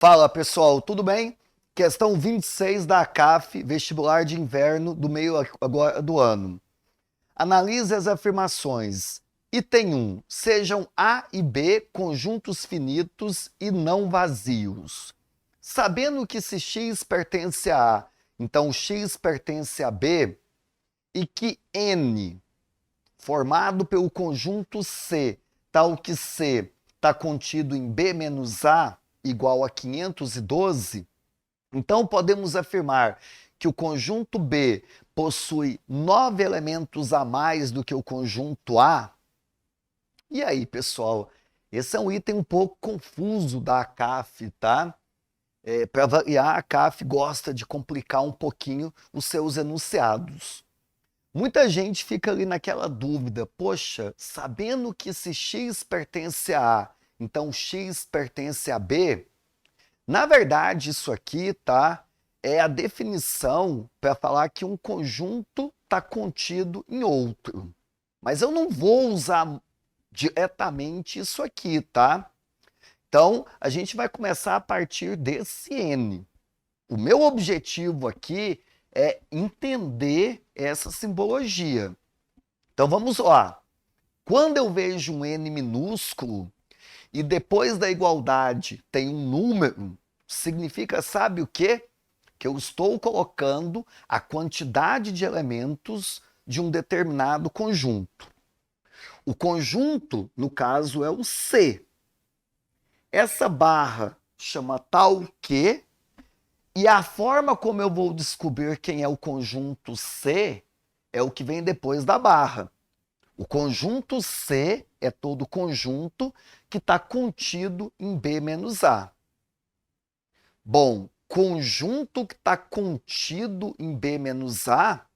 Fala pessoal, tudo bem? Questão 26 da ACAF, vestibular de inverno do meio agora do ano. Analise as afirmações. Item 1. Sejam A e B conjuntos finitos e não vazios. Sabendo que se X pertence a A, então X pertence a B, e que N, formado pelo conjunto C, tal que C está contido em B menos A, igual a 512, então podemos afirmar que o conjunto B possui 9 elementos a mais do que o conjunto A. E aí, pessoal, esse é um item um pouco confuso da ACAF, tá? Para variar, a ACAF gosta de complicar um pouquinho os seus enunciados. Muita gente fica ali naquela dúvida, poxa, sabendo que se X pertence a A, então X pertence a B, na verdade, isso aqui, tá? É a definição para falar que um conjunto está contido em outro. Mas eu não vou usar diretamente isso aqui, tá? Então, a gente vai começar a partir desse N. O meu objetivo aqui é entender essa simbologia. Então, vamos lá. Quando eu vejo um N minúsculo e depois da igualdade tem um número, significa, sabe o quê? Que eu estou colocando a quantidade de elementos de um determinado conjunto. O conjunto, no caso, é o C. Essa barra chama tal que, e a forma como eu vou descobrir quem é o conjunto C é o que vem depois da barra. O conjunto C é todo conjunto que está contido em B menos A. Bom, conjunto que está contido em B menos A,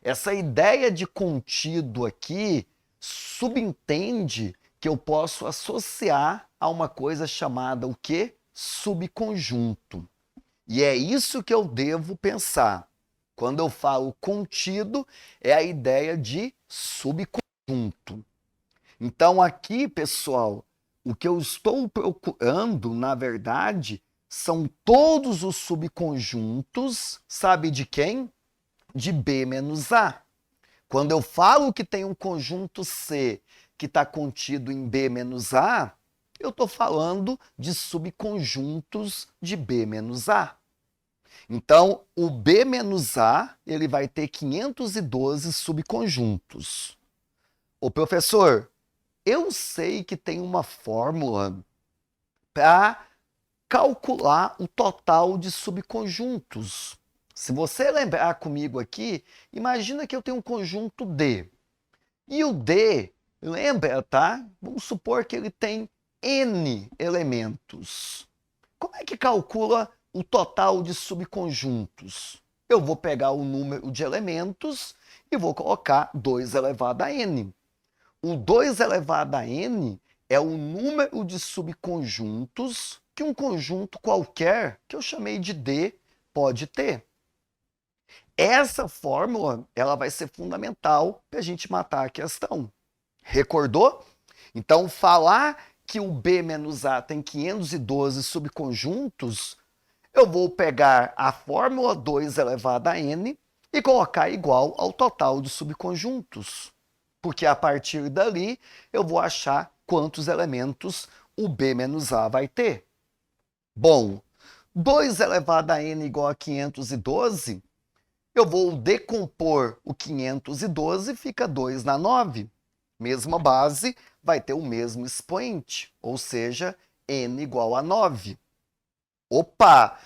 essa ideia de contido aqui subentende que eu posso associar a uma coisa chamada o quê? Subconjunto. E é isso que eu devo pensar. Quando eu falo contido, é a ideia de subconjunto. Então aqui, pessoal, o que eu estou procurando, na verdade, são todos os subconjuntos, sabe de quem? De B menos A. Quando eu falo que tem um conjunto C que está contido em B menos A, eu estou falando de subconjuntos de B menos A. Então, o B menos A, ele vai ter 512 subconjuntos. Ô, professor, eu sei que tem uma fórmula para calcular o total de subconjuntos. Se você lembrar comigo aqui, imagina que eu tenho um conjunto D. E o D, lembra, tá? Vamos supor que ele tem N elementos. Como é que calcula o total de subconjuntos? Eu vou pegar o número de elementos e vou colocar 2 elevado a N. O 2 elevado a N é o número de subconjuntos que um conjunto qualquer, que eu chamei de D, pode ter. Essa fórmula ela vai ser fundamental para a gente matar a questão. Recordou? Então, falar que o B menos A tem 512 subconjuntos, eu vou pegar a fórmula 2 elevado a N e colocar igual ao total de subconjuntos. Porque a partir dali eu vou achar quantos elementos o B menos A vai ter. Bom, 2 elevado a N igual a 512, eu vou decompor o 512, fica 2 na 9. Mesma base, vai ter o mesmo expoente, ou seja, N igual a 9. Opa,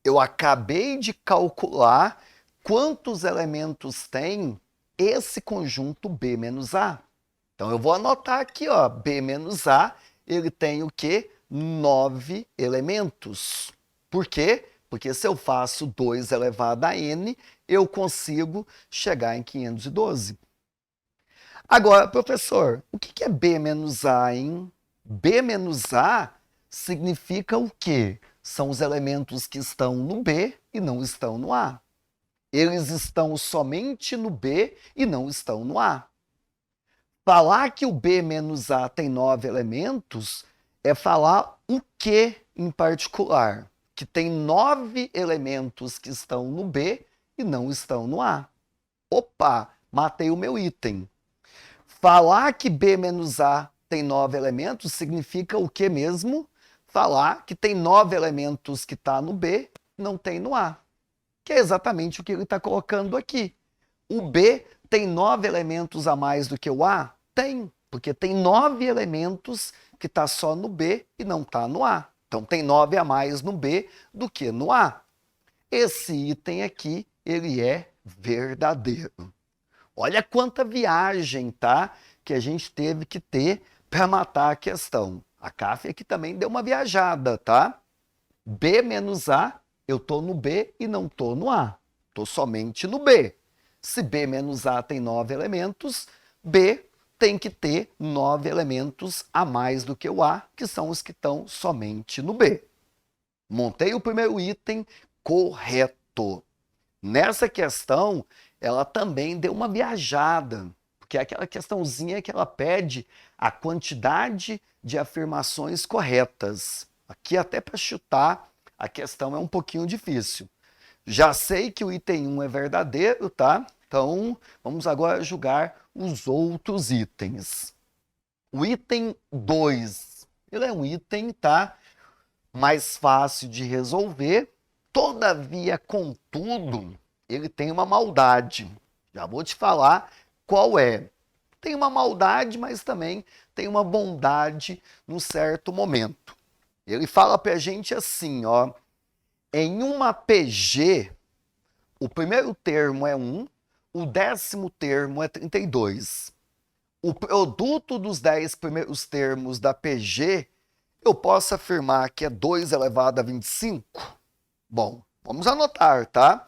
eu acabei de calcular quantos elementos tem esse conjunto B menos A. Então eu vou anotar aqui, ó, B menos A, ele tem o quê? 9 elementos. Por quê? Porque se eu faço 2 elevado a N, eu consigo chegar em 512. Agora, professor, o que é B menos A, hein? B menos A significa o quê? São os elementos que estão no B e não estão no A. Eles estão somente no B e não estão no A. Falar que o B menos A tem 9 elementos é falar o que em particular, que tem 9 elementos que estão no B e não estão no A. Opa, matei o meu item. Falar que B menos A tem 9 elementos significa o que mesmo? Falar que tem 9 elementos que está no B e não tem no A. Que é exatamente o que ele está colocando aqui. O B tem 9 elementos a mais do que o A? Tem, porque tem 9 elementos que está só no B e não está no A. Então tem 9 a mais no B do que no A. Esse item aqui, ele é verdadeiro. Olha quanta viagem, tá? Que a gente teve que ter para matar a questão. A CAF aqui também deu uma viajada, tá? B menos A, eu tô no B e não tô no A. Tô somente no B. Se B menos A tem 9 elementos, B tem que ter 9 elementos a mais do que o A, que são os que estão somente no B. Montei o primeiro item correto. Nessa questão, ela também deu uma viajada, porque é aquela questãozinha que ela pede a quantidade de afirmações corretas. Aqui até para chutar, a questão é um pouquinho difícil. Já sei que o item 1 é verdadeiro, tá? Então, vamos agora julgar os outros itens. O item 2, ele é um item, tá? Mais fácil de resolver. Todavia, contudo, ele tem uma maldade. Já vou te falar qual é. Tem uma maldade, mas também tem uma bondade num certo momento. Ele fala pra gente assim, ó. Em uma PG, o primeiro termo é 1, o 10º termo é 32. O produto dos 10 primeiros termos da PG, eu posso afirmar que é 2 elevado a 25? Bom, vamos anotar, tá?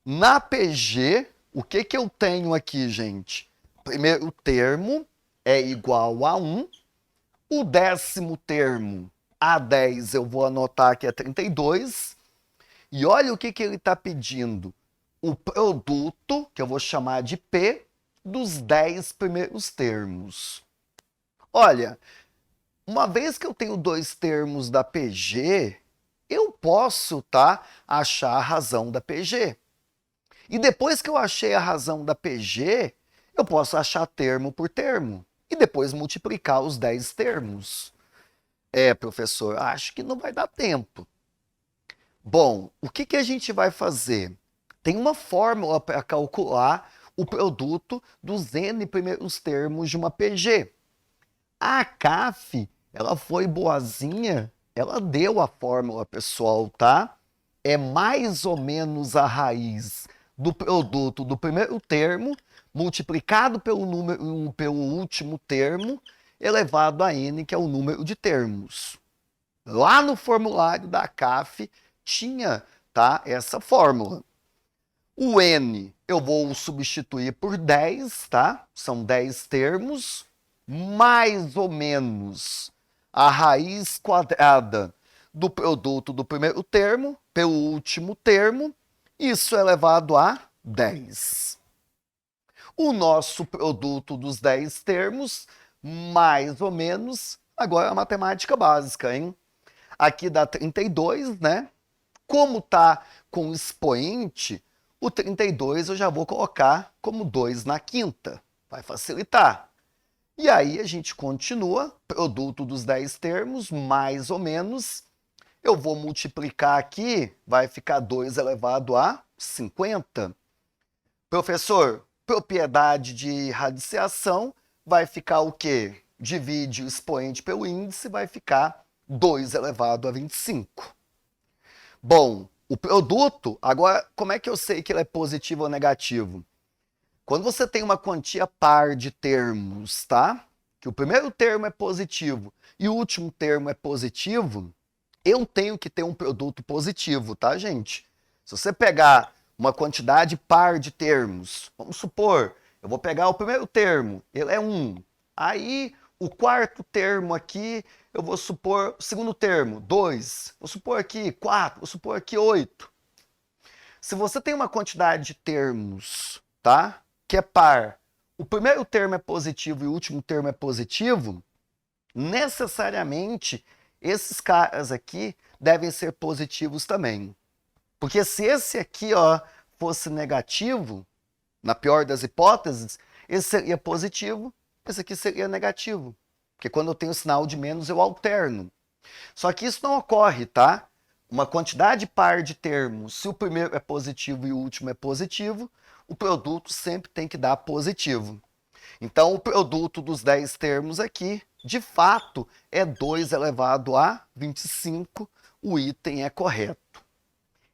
Na PG, o que eu tenho aqui, gente? Primeiro termo é igual a 1. O 10º termo, A10, eu vou anotar que é 32. E olha o que ele está pedindo. O produto, que eu vou chamar de P, dos 10 primeiros termos. Olha, uma vez que eu tenho 2 termos da PG, eu posso, tá, achar a razão da PG. E depois que eu achei a razão da PG, eu posso achar termo por termo. E depois multiplicar os 10 termos. Professor, acho que não vai dar tempo. Bom, o que a gente vai fazer? Tem uma fórmula para calcular o produto dos N primeiros termos de uma PG. A CAF, ela foi boazinha, ela deu a fórmula, pessoal, tá? É mais ou menos a raiz do produto do primeiro termo multiplicado pelo número 1 pelo último termo, elevado a n, que é o número de termos. Lá no formulário da CAF tinha, tá, essa fórmula. O n eu vou substituir por 10, tá? São 10 termos, mais ou menos a raiz quadrada do produto do primeiro termo pelo último termo, isso é elevado a 10. O nosso produto dos 10 termos, mais ou menos, agora é a matemática básica, hein? Aqui dá 32, né? Como tá com expoente, o 32 eu já vou colocar como 2 na quinta. Vai facilitar. E aí a gente continua, produto dos 10 termos, mais ou menos. Eu vou multiplicar aqui, vai ficar 2 elevado a 50. Professor, propriedade de radiciação vai ficar o quê? Divide o expoente pelo índice, vai ficar 2 elevado a 25. Bom, o produto, agora, como é que eu sei que ele é positivo ou negativo? Quando você tem uma quantia par de termos, tá? Que o primeiro termo é positivo e o último termo é positivo, eu tenho que ter um produto positivo, tá, gente? Se você pegar uma quantidade par de termos, vamos supor, eu vou pegar o primeiro termo, ele é 1. Aí, o quarto termo aqui, eu vou supor, o segundo termo, 2. Vou supor aqui 4, vou supor aqui 8. Se você tem uma quantidade de termos, tá? Que é par, o primeiro termo é positivo e o último termo é positivo, necessariamente esses caras aqui devem ser positivos também. Porque se esse aqui, ó, fosse negativo, na pior das hipóteses, esse seria positivo, esse aqui seria negativo. Porque quando eu tenho o sinal de menos, eu alterno. Só que isso não ocorre, tá? Uma quantidade par de termos, se o primeiro é positivo e o último é positivo, o produto sempre tem que dar positivo. Então, o produto dos 10 termos aqui, de fato, é 2 elevado a 25, o item é correto.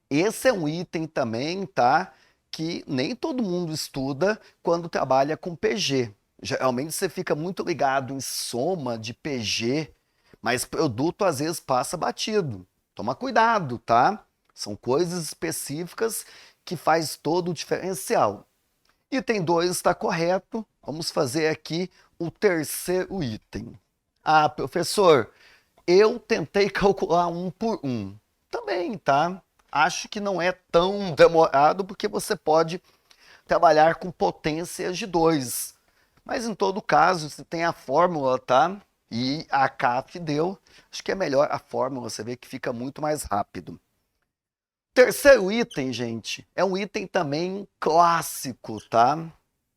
Esse é um item também, tá? Que nem todo mundo estuda quando trabalha com PG. Geralmente você fica muito ligado em soma de PG, mas produto às vezes passa batido. Toma cuidado, tá? São coisas específicas que faz todo o diferencial. Item 2 está correto. Vamos fazer aqui o terceiro item. Ah, professor, eu tentei calcular um por um. Também, tá? Acho que não é tão demorado porque você pode trabalhar com potências de 2. Mas em todo caso, você tem a fórmula, tá? E a CAF deu. Acho que é melhor a fórmula, você vê que fica muito mais rápido. Terceiro item, gente, é um item também clássico, tá? O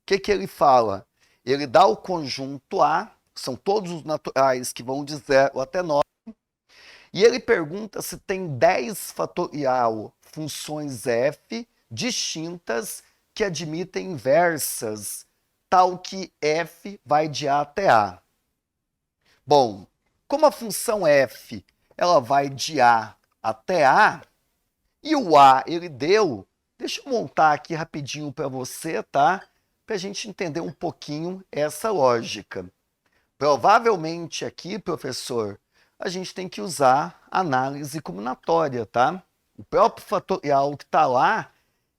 que ele fala? Ele dá o conjunto A, são todos os naturais que vão de 0 até 9, e ele pergunta se tem 10 fatorial funções f distintas que admitem inversas, tal que f vai de A até A. Bom, como a função f ela vai de A até A, e o A ele deu, deixa eu montar aqui rapidinho para você, tá? Para a gente entender um pouquinho essa lógica. Provavelmente aqui, professor, a gente tem que usar análise combinatória, tá? O próprio fatorial que está lá,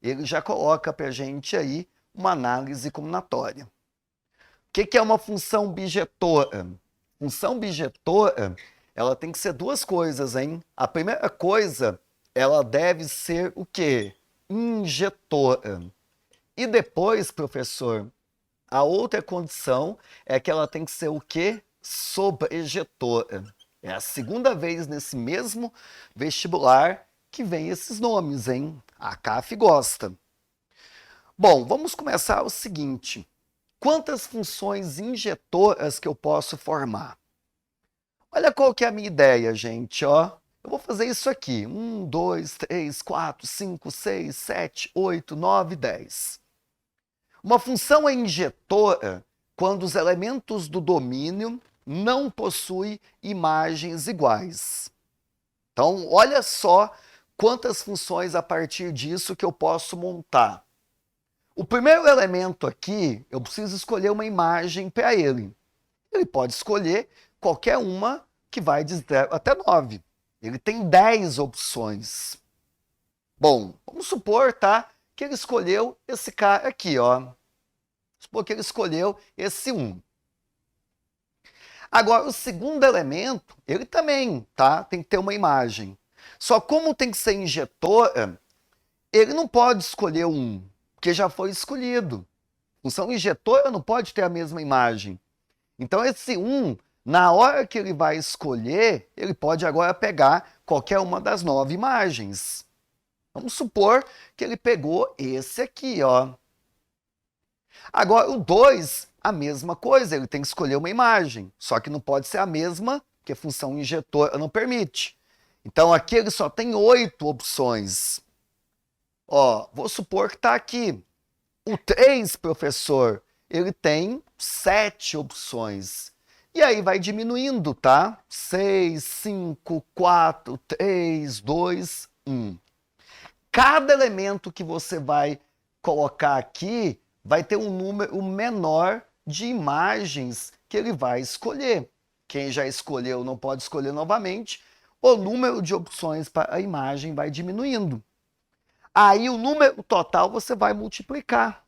ele já coloca para a gente aí uma análise combinatória. O que é uma função bijetora? Função bijetora, ela tem que ser duas coisas, hein? A primeira coisa, ela deve ser o quê? Injetora. E depois, professor, a outra condição é que ela tem que ser o quê? Sobrejetora. É a segunda vez nesse mesmo vestibular que vem esses nomes, hein? A CAF gosta. Bom, vamos começar o seguinte. Quantas funções injetoras que eu posso formar? Olha qual que é a minha ideia, gente, ó. Eu vou fazer isso aqui. 1, 2, 3, 4, 5, 6, 7, 8, 9, 10. Uma função é injetora quando os elementos do domínio não possuem imagens iguais. Então, olha só quantas funções a partir disso que eu posso montar. O primeiro elemento aqui, eu preciso escolher uma imagem para ele. Ele pode escolher qualquer uma que vai de 0 até 9. Ele tem 10 opções. Bom, vamos supor, tá, que ele escolheu esse cara aqui, ó. Supor que ele escolheu esse 1. Agora, o segundo elemento, ele também, tá, tem que ter uma imagem. Só como tem que ser injetora, ele não pode escolher um, porque já foi escolhido. Função injetora não pode ter a mesma imagem. Então, esse 1, na hora que ele vai escolher, ele pode agora pegar qualquer uma das 9 imagens. Vamos supor que ele pegou esse aqui, ó. Agora, o 2, a mesma coisa, ele tem que escolher uma imagem, só que não pode ser a mesma, porque a função injetora não permite. Então, aqui ele só tem 8 opções. Ó, vou supor que está aqui. O 3, professor, ele tem 7 opções. E aí vai diminuindo, tá? 6, 5, 4, 3, 2, 1. Cada elemento que você vai colocar aqui vai ter um número menor de imagens que ele vai escolher. Quem já escolheu não pode escolher novamente. O número de opções para a imagem vai diminuindo. Aí o número total você vai multiplicar.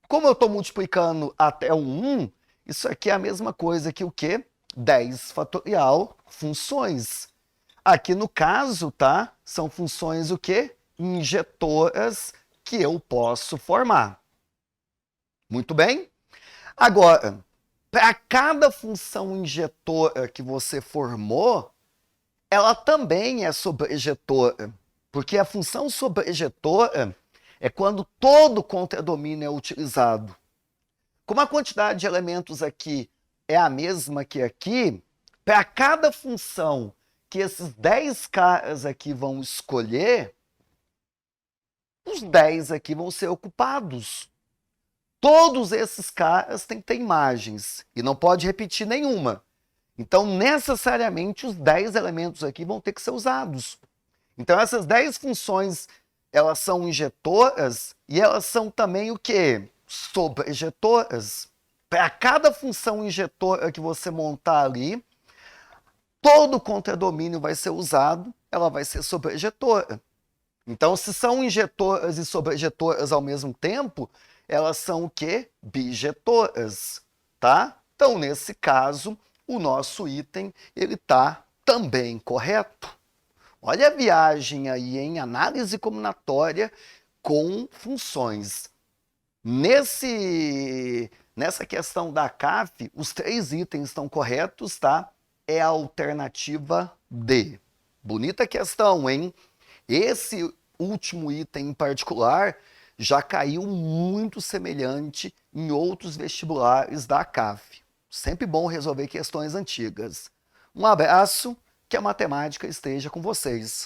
Como eu estou multiplicando até o 1, isso aqui é a mesma coisa que o quê? 10 fatorial funções. Aqui no caso, tá? São funções o quê? Injetoras que eu posso formar. Muito bem? Agora, Para cada função injetora que você formou, ela também é sobrejetora. Porque a função sobrejetora é quando todo contradomínio é utilizado. Como a quantidade de elementos aqui é a mesma que aqui, para cada função que esses 10 caras aqui vão escolher, os 10 aqui vão ser ocupados. Todos esses caras têm que ter imagens e não pode repetir nenhuma. Então, necessariamente, os 10 elementos aqui vão ter que ser usados. Então, essas 10 funções, elas são injetoras e elas são também o quê? Sobrejetoras. Para cada função injetora que você montar ali, todo o contradomínio vai ser usado, ela vai ser sobrejetora. Então, se são injetoras e sobrejetoras ao mesmo tempo, elas são o quê? Bijetoras, tá? Então, nesse caso, o nosso item, ele está também correto. Olha a viagem aí em análise combinatória com funções. Nessa questão da CAF, os 3 itens estão corretos, tá? É a alternativa D. Bonita questão, hein? Esse último item em particular já caiu muito semelhante em outros vestibulares da CAF. Sempre bom resolver questões antigas. Um abraço, que a matemática esteja com vocês.